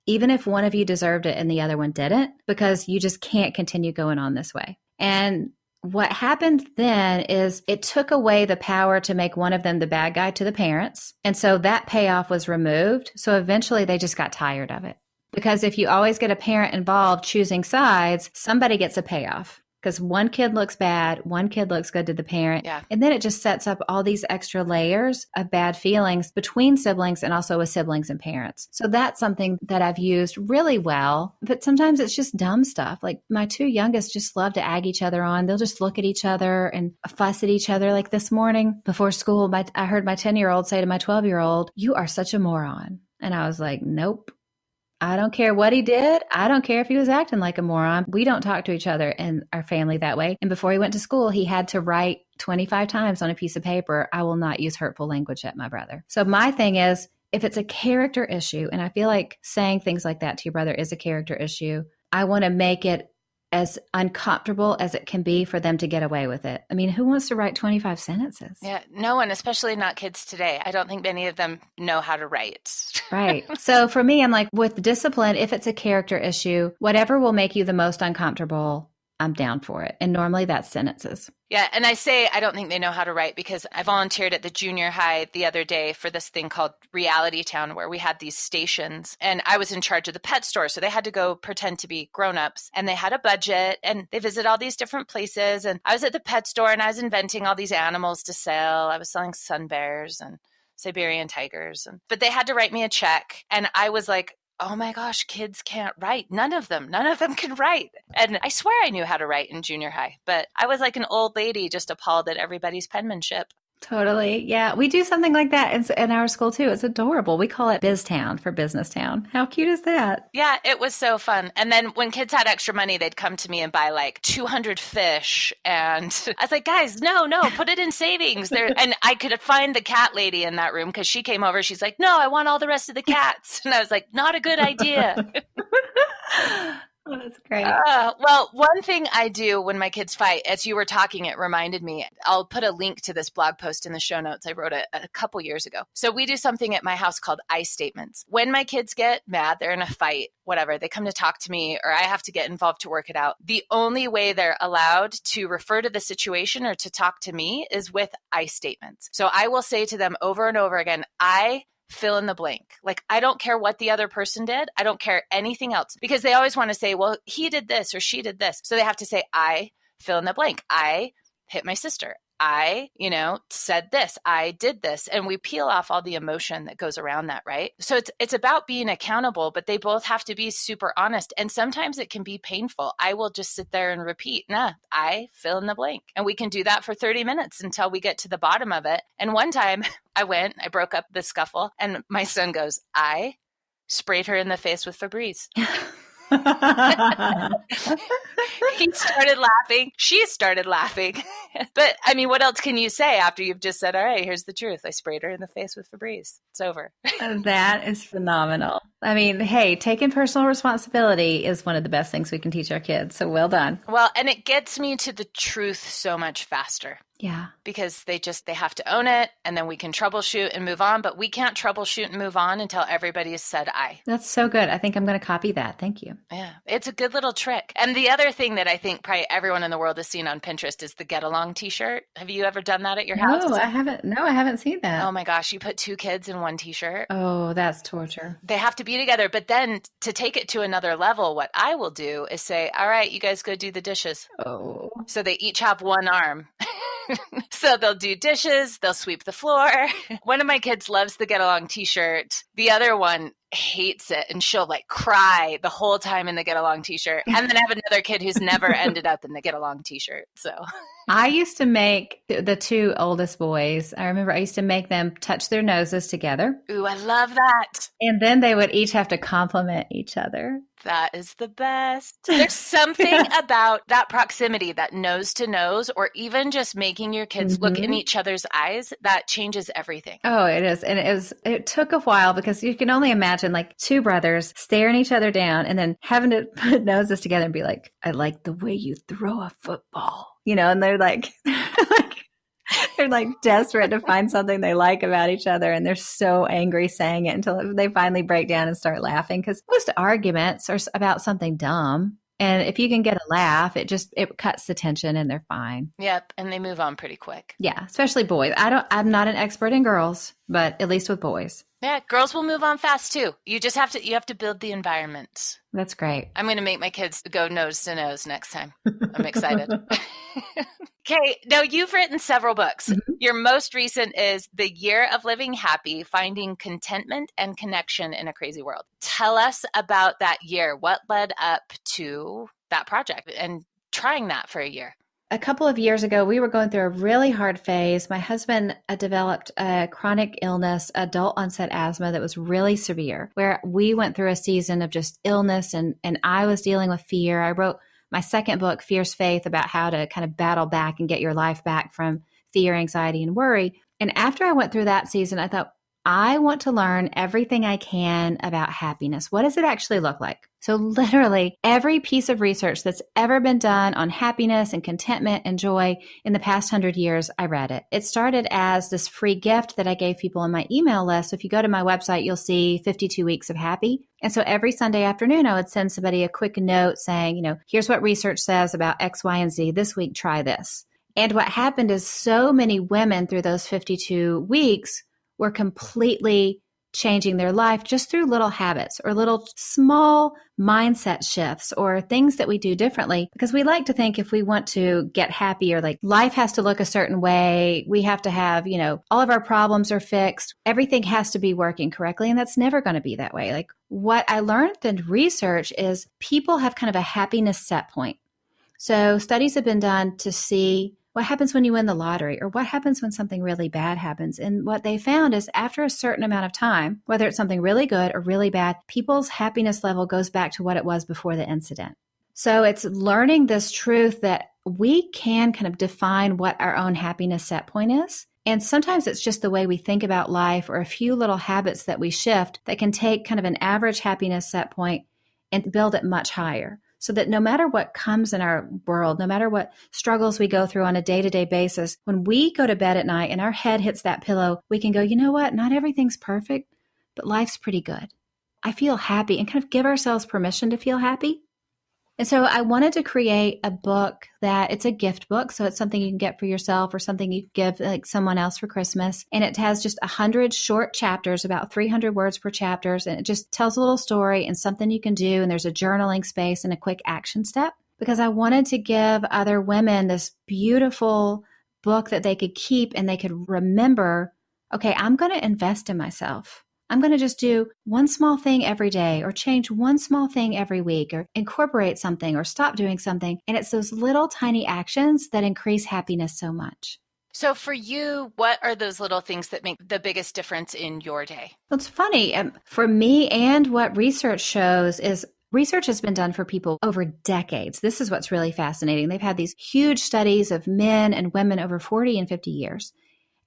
even if one of you deserved it and the other one didn't, because you just can't continue going on this way. And what happened then is it took away the power to make one of them the bad guy to the parents. And so that payoff was removed. So eventually they just got tired of it. Because if you always get a parent involved choosing sides, somebody gets a payoff. Because one kid looks bad, one kid looks good to the parent. Yeah. And then it just sets up all these extra layers of bad feelings between siblings and also with siblings and parents. So that's something that I've used really well. But sometimes it's just dumb stuff. Like my two youngest just love to egg each other on. They'll just look at each other and fuss at each other. Like this morning before school, I heard my 10-year-old say to my 12-year-old, "You are such a moron." And I was like, nope. I don't care what he did. I don't care if he was acting like a moron. We don't talk to each other in our family that way. And before he went to school, he had to write 25 times on a piece of paper, "I will not use hurtful language at my brother." So my thing is, if it's a character issue, and I feel like saying things like that to your brother is a character issue, I want to make it as uncomfortable as it can be for them to get away with it. I mean, who wants to write 25 sentences? Yeah, no one, especially not kids today. I don't think many of them know how to write. Right. So for me, I'm like, with discipline, if it's a character issue, whatever will make you the most uncomfortable, I'm down for it. And normally that's sentences. Yeah. And I say I don't think they know how to write because I volunteered at the junior high the other day for this thing called Reality Town, where we had these stations and I was in charge of the pet store. So they had to go pretend to be grownups and they had a budget and they visit all these different places. And I was at the pet store and I was inventing all these animals to sell. I was selling sun bears and Siberian tigers. But they had to write me a check. And I was like, oh my gosh, kids can't write. None of them can write. And I swear I knew how to write in junior high, but I was like an old lady just appalled at everybody's penmanship. Totally. Yeah. We do something like that in our school too. It's adorable. We call it Biz Town for Business Town. How cute is that? Yeah, it was so fun. And then when kids had extra money, they'd come to me and buy like 200 fish. And I was like, guys, no, put it in savings. And I could find the cat lady in that room because she came over. She's like, no, I want all the rest of the cats. And I was like, not a good idea. Oh, that's great. Well, one thing I do when my kids fight, as you were talking, it reminded me, I'll put a link to this blog post in the show notes. I wrote it a couple years ago. So we do something at my house called I statements. When my kids get mad, they're in a fight, whatever, they come to talk to me or I have to get involved to work it out. The only way they're allowed to refer to the situation or to talk to me is with I statements. So I will say to them over and over again, I fill in the blank. Like, I don't care what the other person did. I don't care anything else because they always want to say, well, he did this or she did this. So they have to say, I fill in the blank. I hit my sister. I, said this, I did this. And we peel off all the emotion that goes around that, right? So it's about being accountable, but they both have to be super honest. And sometimes it can be painful. I will just sit there and repeat, I fill in the blank. And we can do that for 30 minutes until we get to the bottom of it. And one time I broke up the scuffle and my son goes, I sprayed her in the face with Febreze. He started laughing. She started laughing. But I mean, what else can you say after you've just said, all right, here's the truth. I sprayed her in the face with Febreze. It's over. That is phenomenal. I mean, hey, taking personal responsibility is one of the best things we can teach our kids. So well done. Well, and it gets me to the truth so much faster. Yeah. Because they have to own it, and then we can troubleshoot and move on, but we can't troubleshoot and move on until everybody's said aye. That's so good. I think I'm going to copy that. Thank you. Yeah, it's a good little trick. And the other thing that I think probably everyone in the world has seen on Pinterest is the Get Along t-shirt. Have you ever done that at your house? No, I haven't. No, I haven't seen that. Oh my gosh, you put two kids in one t-shirt. Oh, that's torture. They have to be together. But then to take it to another level, what I will do is say, all right, you guys go do the dishes. Oh. So they each have one arm. So they'll do dishes, they'll sweep the floor. One of my kids loves the Get Along t-shirt. The other one hates it, and she'll like cry the whole time in the Get Along t-shirt. And then I have another kid who's never ended up in the Get Along t-shirt. So I used to make the two oldest boys. I remember I used to make them touch their noses together. Ooh, I love that. And then they would each have to compliment each other. That is the best. There's something about that proximity, that nose to nose, or even just making your kids look in each other's eyes, that changes everything. Oh, it is. And it took a while, because you can only imagine like two brothers staring each other down and then having to put noses together and be like, I like the way you throw a football, and they're like, they're like desperate to find something they like about each other. And they're so angry saying it until they finally break down and start laughing, because most arguments are about something dumb. And if you can get a laugh, it cuts the tension and they're fine. Yep. And they move on pretty quick. Yeah. Especially boys. I'm not an expert in girls, but at least with boys. Yeah. Girls will move on fast too. You have to build the environment. That's great. I'm going to make my kids go nose to nose next time. I'm excited. Okay. Now, you've written several books. Mm-hmm. Your most recent is The Year of Living Happy, Finding Contentment and Connection in a Crazy World. Tell us about that year. What led up to that project and trying that for a year? A couple of years ago, we were going through a really hard phase. My husband developed a chronic illness, adult onset asthma, that was really severe, where we went through a season of just illness, and I was dealing with fear. I wrote my second book, Fierce Faith, about how to kind of battle back and get your life back from fear, anxiety, and worry. And after I went through that season, I thought, I want to learn everything I can about happiness. What does it actually look like? So literally every piece of research that's ever been done on happiness and contentment and joy in the past 100 years, I read it. It started as this free gift that I gave people on my email list. So if you go to my website, you'll see 52 weeks of happy. And so every Sunday afternoon, I would send somebody a quick note saying, here's what research says about X, Y, and Z. This week, try this. And what happened is so many women through those 52 weeks were completely changing their life just through little habits or little small mindset shifts or things that we do differently. Because we like to think if we want to get happy, or like life has to look a certain way, we have to have, all of our problems are fixed. Everything has to be working correctly. And that's never going to be that way. Like what I learned in research is people have kind of a happiness set point. So studies have been done to see what happens when you win the lottery, or what happens when something really bad happens. And what they found is after a certain amount of time, whether it's something really good or really bad, people's happiness level goes back to what it was before the incident. So it's learning this truth that we can kind of define what our own happiness set point is. And sometimes it's just the way we think about life, or a few little habits that we shift that can take kind of an average happiness set point and build it much higher. So that no matter what comes in our world, no matter what struggles we go through on a day-to-day basis, when we go to bed at night and our head hits that pillow, we can go, you know what? Not everything's perfect, but life's pretty good. I feel happy, and kind of give ourselves permission to feel happy. And so I wanted to create a book that it's a gift book. So it's something you can get for yourself or something you can give like someone else for Christmas. And it has just 100 short chapters, about 300 words per chapters. And it just tells a little story and something you can do. And there's a journaling space and a quick action step, because I wanted to give other women this beautiful book that they could keep and they could remember, okay, I'm going to invest in myself. I'm going to just do one small thing every day, or change one small thing every week, or incorporate something, or stop doing something. And it's those little tiny actions that increase happiness so much. So for you, what are those little things that make the biggest difference in your day? Well, it's funny. For me, and what research shows is research has been done for people over decades. This is what's really fascinating. They've had these huge studies of men and women over 40 and 50 years.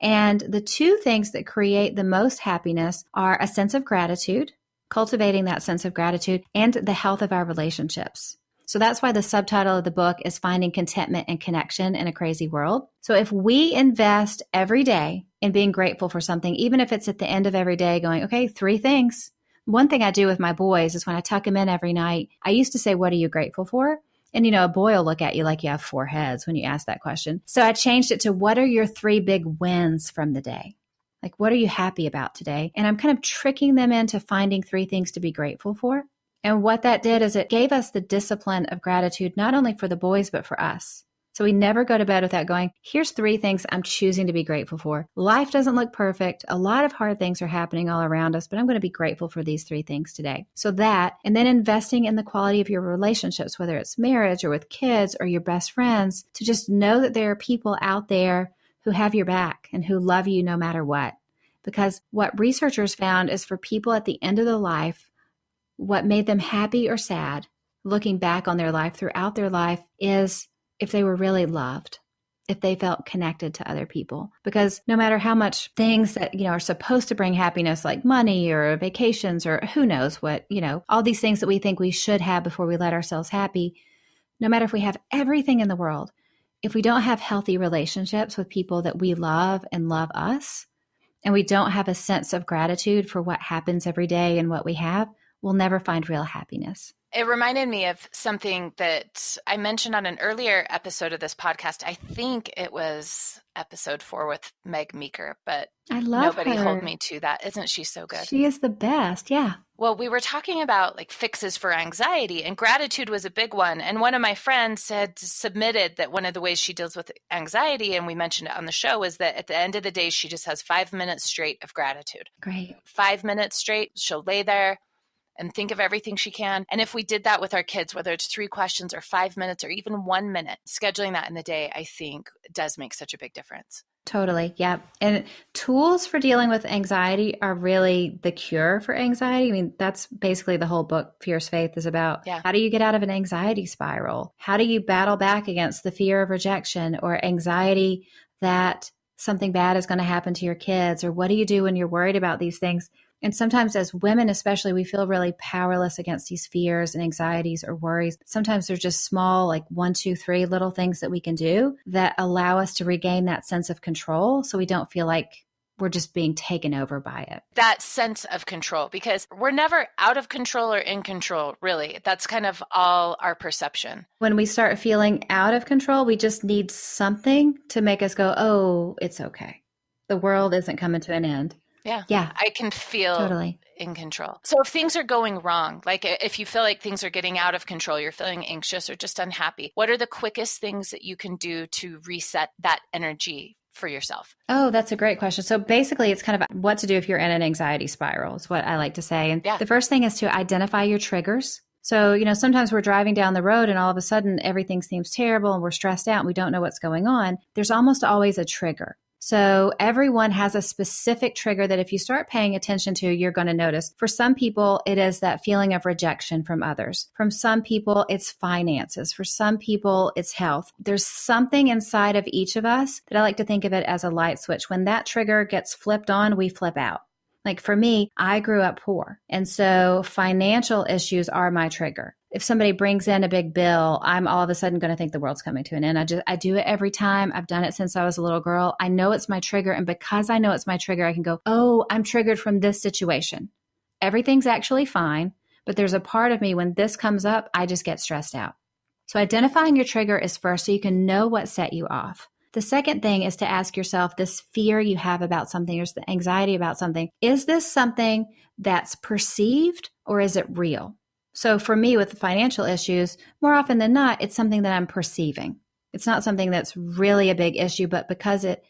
And the two things that create the most happiness are a sense of gratitude, cultivating that sense of gratitude, and the health of our relationships. So that's why the subtitle of the book is Finding Contentment and Connection in a Crazy World. So if we invest every day in being grateful for something, even if it's at the end of every day going, okay, 3 things. One thing I do with my boys is when I tuck them in every night, I used to say, what are you grateful for? And, a boy will look at you like you have 4 heads when you ask that question. So I changed it to, what are your 3 big wins from the day? Like, what are you happy about today? And I'm kind of tricking them into finding 3 things to be grateful for. And what that did is it gave us the discipline of gratitude, not only for the boys, but for us. So we never go to bed without going, here's 3 things I'm choosing to be grateful for. Life doesn't look perfect. A lot of hard things are happening all around us, but I'm going to be grateful for these 3 things today. So that, and then investing in the quality of your relationships, whether it's marriage or with kids or your best friends, to just know that there are people out there who have your back and who love you no matter what. Because what researchers found is for people at the end of their life, what made them happy or sad, looking back on their life throughout their life, is if they were really loved, if they felt connected to other people. Because no matter how much things that, are supposed to bring happiness, like money or vacations or who knows what, all these things that we think we should have before we let ourselves happy, no matter if we have everything in the world, if we don't have healthy relationships with people that we love and love us, and we don't have a sense of gratitude for what happens every day and what we have, we'll never find real happiness. It reminded me of something that I mentioned on an earlier episode of this podcast. I think it was episode 4 with Meg Meeker, but I love nobody her. hold me to that. Isn't she so good? She is the best. Yeah. Well, we were talking about like fixes for anxiety, and gratitude was a big one. And one of my friends had submitted that one of the ways she deals with anxiety, and we mentioned it on the show, is that at the end of the day, she just has 5 minutes straight of gratitude. Great. 5 minutes straight. She'll lay there and think of everything she can. And if we did that with our kids, whether it's 3 questions or 5 minutes or even 1 minute, scheduling that in the day, I think does make such a big difference. Totally. Yeah. And tools for dealing with anxiety are really the cure for anxiety. I mean, that's basically the whole book, Fierce Faith, is about. Yeah. How do you get out of an anxiety spiral? How do you battle back against the fear of rejection or anxiety that something bad is going to happen to your kids? Or what do you do when you're worried about these things? And sometimes as women, especially, we feel really powerless against these fears and anxieties or worries. Sometimes they're just small, like 1, 2, 3 little things that we can do that allow us to regain that sense of control, so we don't feel like we're just being taken over by it. That sense of control, because we're never out of control or in control, really. That's kind of all our perception. When we start feeling out of control, we just need something to make us go, oh, it's okay. The world isn't coming to an end. Yeah. I can feel totally in control. So if things are going wrong, like if you feel like things are getting out of control, you're feeling anxious or just unhappy, what are the quickest things that you can do to reset that energy for yourself? Oh, that's a great question. So basically, it's kind of what to do if you're in an anxiety spiral is what I like to say. And the first thing is to identify your triggers. So, sometimes we're driving down the road and all of a sudden everything seems terrible and we're stressed out and we don't know what's going on. There's almost always a trigger. So everyone has a specific trigger that if you start paying attention to, you're going to notice. For some people, it is that feeling of rejection from others. From some people, it's finances. For some people, it's health. There's something inside of each of us that I like to think of it as a light switch. When that trigger gets flipped on, we flip out. Like for me, I grew up poor. And so financial issues are my trigger. If somebody brings in a big bill, I'm all of a sudden going to think the world's coming to an end. I do it every time. I've done it since I was a little girl. I know it's my trigger. And because I know it's my trigger, I can go, oh, I'm triggered from this situation. Everything's actually fine. But there's a part of me when this comes up, I just get stressed out. So identifying your trigger is first so you can know what set you off. The second thing is to ask yourself, this fear you have about something or the anxiety about something, is this something that's perceived or is it real? So for me with the financial issues, more often than not, it's something that I'm perceiving. It's not something that's really a big issue, but because it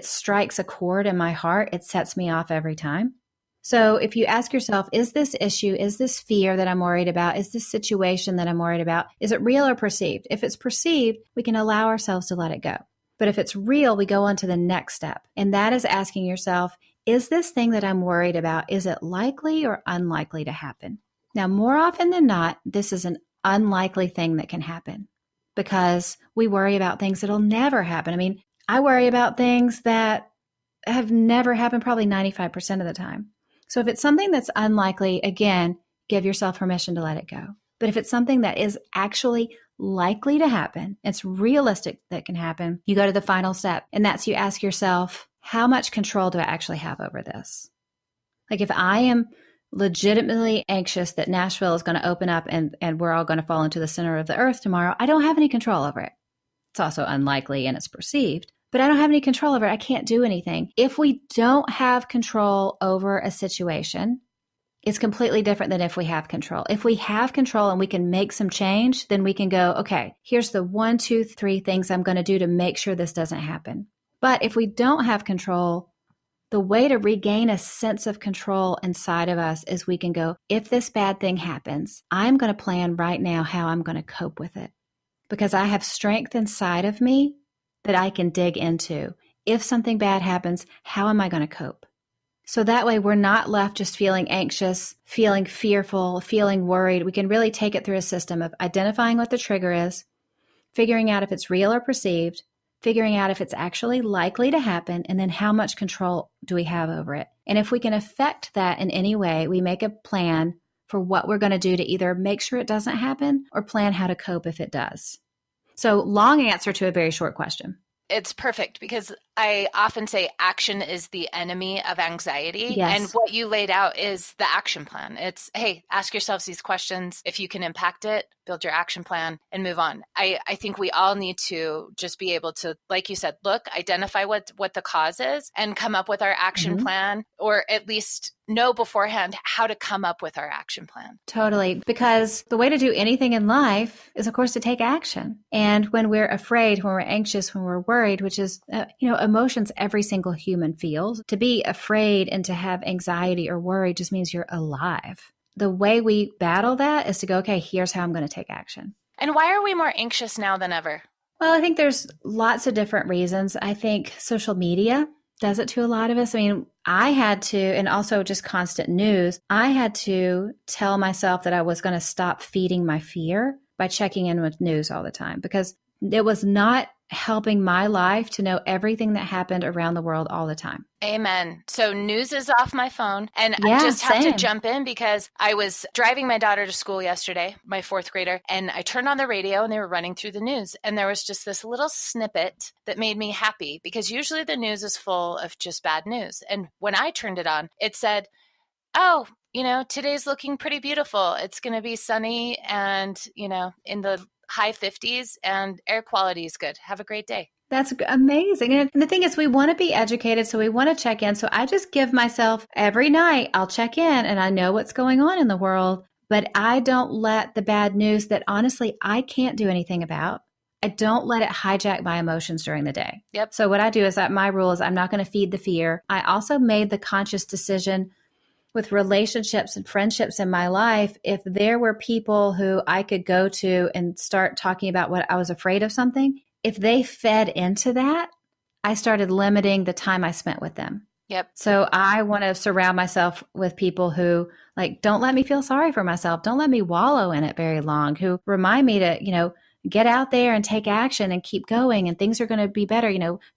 strikes a chord in my heart, it sets me off every time. So if you ask yourself, is this issue, is this fear that I'm worried about, is this situation that I'm worried about, is it real or perceived? If it's perceived, we can allow ourselves to let it go. But if it's real, we go on to the next step. And that is asking yourself, is this thing that I'm worried about, is it likely or unlikely to happen? Now, more often than not, this is an unlikely thing that can happen because we worry about things that'll never happen. I mean, I worry about things that have never happened probably 95% of the time. So if it's something that's unlikely, again, give yourself permission to let it go. But if it's something that is actually likely to happen, it's realistic that can happen, you go to the final step. And that's you ask yourself, how much control do I actually have over this? Like if I am legitimately anxious that Nashville is going to open up and we're all going to fall into the center of the earth tomorrow, I don't have any control over it. It's also unlikely and it's perceived, but I don't have any control over it. I can't do anything. If we don't have control over a situation, it's completely different than if we have control. If we have control and we can make some change, then we can go, okay, here's the 1, 2, 3 things I'm going to do to make sure this doesn't happen. But if we don't have control, the way to regain a sense of control inside of us is we can go, if this bad thing happens, I'm going to plan right now how I'm going to cope with it. Because I have strength inside of me that I can dig into. If something bad happens, how am I going to cope? So that way we're not left just feeling anxious, feeling fearful, feeling worried. We can really take it through a system of identifying what the trigger is, figuring out if it's real or perceived, figuring out if it's actually likely to happen, and then how much control do we have over it. And if we can affect that in any way, we make a plan for what we're going to do to either make sure it doesn't happen or plan how to cope if it does. So long answer to a very short question. It's perfect because I often say action is the enemy of anxiety. Yes. And what you laid out is the action plan. It's, hey, ask yourselves these questions. If you can impact it, build your action plan and move on. I think we all need to just be able to, like you said, look, identify what the cause is and come up with our action plan, or at least know beforehand how to come up with our action plan. Totally. Because the way to do anything in life is, of course, to take action. And when we're afraid, when we're anxious, when we're worried, which is, emotions every single human feels, to be afraid and to have anxiety or worry just means you're alive. The way we battle that is to go, okay, here's how I'm going to take action. And why are we more anxious now than ever? Well, I think there's lots of different reasons. I think social media does it to a lot of us. I mean, I had to, and also just constant news, I had to tell myself that I was going to stop feeding my fear by checking in with news all the time, because it was not helping my life to know everything that happened around the world all the time. Amen. So news is off my phone. And I just have to jump in because I was driving my daughter to school yesterday, my 4th grader, and I turned on the radio and they were running through the news. And there was just this little snippet that made me happy because usually the news is full of just bad news. And when I turned it on, it said, oh, today's looking pretty beautiful. It's going to be sunny and, in the high 50s and air quality is good. Have a great day. That's amazing. And the thing is, we want to be educated, so we want to check in. So I just give myself every night, I'll check in and I know what's going on in the world, but I don't let the bad news that honestly I can't do anything about, I don't let it hijack my emotions during the day. Yep. So what I do is that my rule is I'm not going to feed the fear. I also made the conscious decision with relationships and friendships in my life, if there were people who I could go to and start talking about what I was afraid of something, if they fed into that, I started limiting the time I spent with them. Yep. So I want to surround myself with people who don't let me feel sorry for myself. Don't let me wallow in it very long, who remind me to, get out there and take action and keep going and things are going to be better.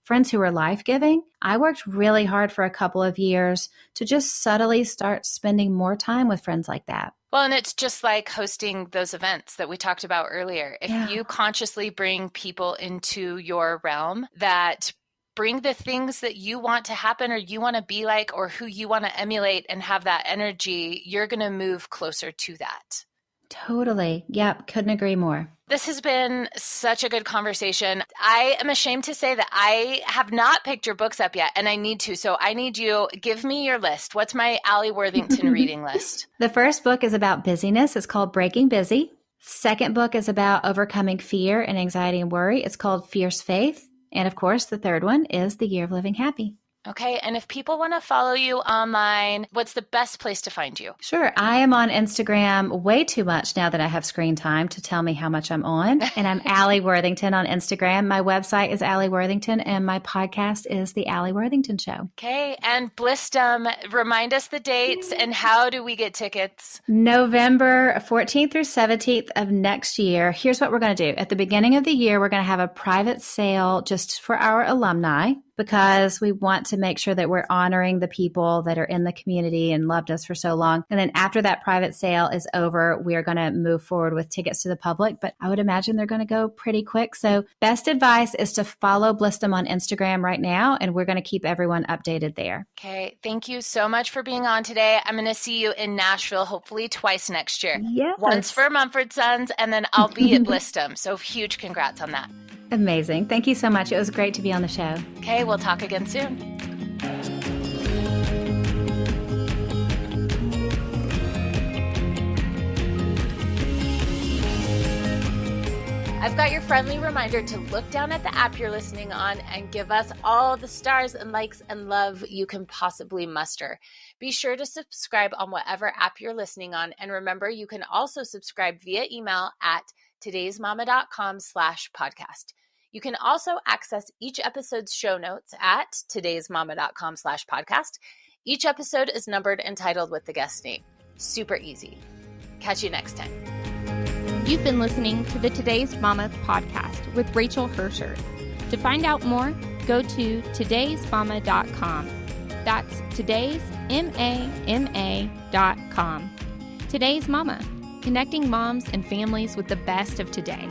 Friends who are life-giving. I worked really hard for a couple of years to just subtly start spending more time with friends like that. Well, and it's just like hosting those events that we talked about earlier. If you consciously bring people into your realm that bring the things that you want to happen or you want to be like or who you want to emulate and have that energy, you're going to move closer to that. Totally. Yep. Couldn't agree more. This has been such a good conversation. I am ashamed to say that I have not picked your books up yet, and I need to. So I need you, give me your list. What's my Alli Worthington reading list? The first book is about busyness. It's called Breaking Busy. Second book is about overcoming fear and anxiety and worry. It's called Fierce Faith. And of course, the third one is The Year of Living Happy. Okay. And if people want to follow you online, what's the best place to find you? Sure. I am on Instagram way too much now that I have screen time to tell me how much I'm on. And I'm Alli Worthington on Instagram. My website is Alli Worthington and my podcast is The Alli Worthington Show. Okay. And Blissdom, remind us the dates and how do we get tickets? November 14th through 17th of next year. Here's what we're going to do. At the beginning of the year, we're going to have a private sale just for our alumni. because we want to make sure that we're honoring the people that are in the community and loved us for so long. And then after that private sale is over, we are going to move forward with tickets to the public, but I would imagine they're going to go pretty quick. So best advice is to follow Blistum on Instagram right now, and we're going to keep everyone updated there. Okay. Thank you so much for being on today. I'm going to see you in Nashville, hopefully twice next year. Yes. Once for Mumford Sons, and then I'll be at Blistum. So huge congrats on that. Amazing. Thank you so much. It was great to be on the show. Okay, we'll talk again soon. I've got your friendly reminder to look down at the app you're listening on and give us all the stars and likes and love you can possibly muster. Be sure to subscribe on whatever app you're listening on. And remember, you can also subscribe via email at todaysmama.com/podcast. You can also access each episode's show notes at todaysmama.com/podcast. Each episode is numbered and titled with the guest name. Super easy. Catch you next time. You've been listening to the Today's Mama podcast with Rachel Hersher. To find out more, go to todaysmama.com. That's todaysmama.com. Today's Mama, connecting moms and families with the best of today.